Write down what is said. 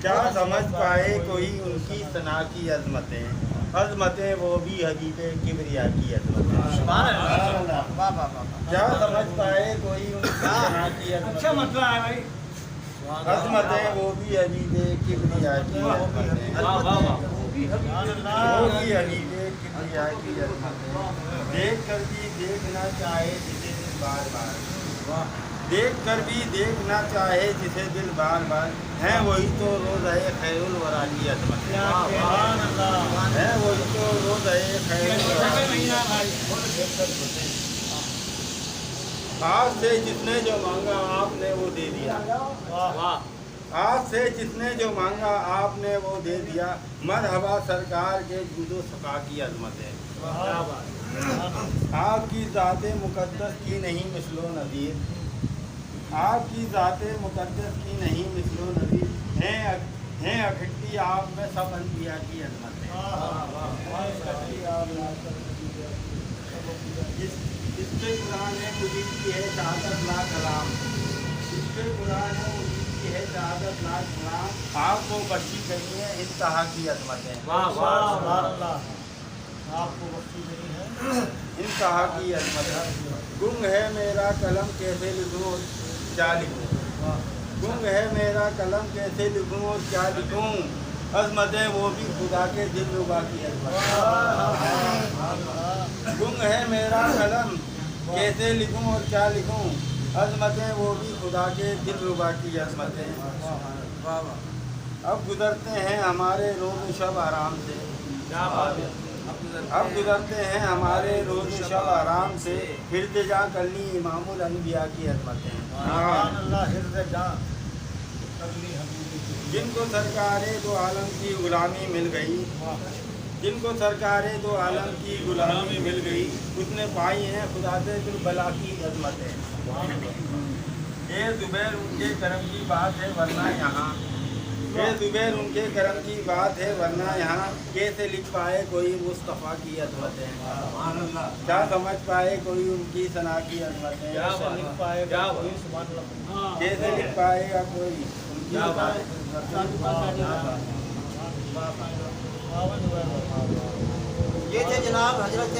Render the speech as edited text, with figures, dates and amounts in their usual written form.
کیا سمجھ پائے کوئی ان کی ثنا کی عظمتیں وہ بھی حبیب کبریا کی عظمتیں. کیا سمجھ پائے کوئی ان کی ثنا کی عظمتیں وہ بھی حبیب کبریا کی عظمتیں. وہ بھی حبیب کبریا کی عظمتیں. دیکھ کر بھی دیکھنا چاہے جسے دل بار بار. دیکھ کر بھی دیکھنا چاہے جسے دل بار بار. ہے وہی تو روزہ خیر الورا کی عظمت. ہے وہی تو روزہ خیر الورا کی عظمت. آج سے جس نے جو مانگا آپ نے وہ دے دیا. آج سے جس نے جو مانگا آپ نے وہ دے دیا. مرحبا سرکار کے جود و صفا کی عظمت ہے. آپ کی ذات مقدس کی نہیں مثل و نظیر. آپ کی ذات مقدس کی نہیں مثل و نظیر. ہیں اکٹھی آپ میں سب انبیاء کی عظمت ہے. اس کے قرآن مجید کی ہے شہادت لا کلام. اس کے قرآن مجید کی ہے شہادت لا کلام. آپ کو بخشی گئی ہے انتہا کی عظمت ہے. آپ کو بخشی گئی ہے انتہا کی عظمت ہے. گنگ ہے میرا قلم کیسے لکھوں کیا لکھوں. گنگ ہے میرا قلم کیسے لکھوں اور کیا لکھوں. عظمتیں وہ بھی خدا کے دل ربا کی عظمت. گنگ ہے میرا قلم کیسے لکھوں اور کیا لکھوں. عظمتیں وہ بھی خدا کے دل ربا کی عظمتیں. اب گزرتے ہیں ہمارے روز و شب آرام سے. اب گزرتے ہیں ہمارے روز و شب آرام سے. ارتجا کرنی امام الانبیاء کی عظمتیں. جن کو سرکار دو عالم کی غلامی مل گئی. جن کو سرکار دو عالم کی غلامی مل گئی. اس نے پائی ہیں خدا سے بالبلا کی عظمتیں. اے زبیر ان کے کرم کی بات ہے ورنہ یہاں. اے زبیر ان کے کرم کی بات ہے ورنہ یہاں. کیسے لکھ پائے کوئی مصطفیٰ کی عظمتیں. کیا سمجھ پائے کوئی ان کی ثنا کی عظمتیں. کیسے لکھ پائے گا کوئی ان کی یہ تھے جناب حضرت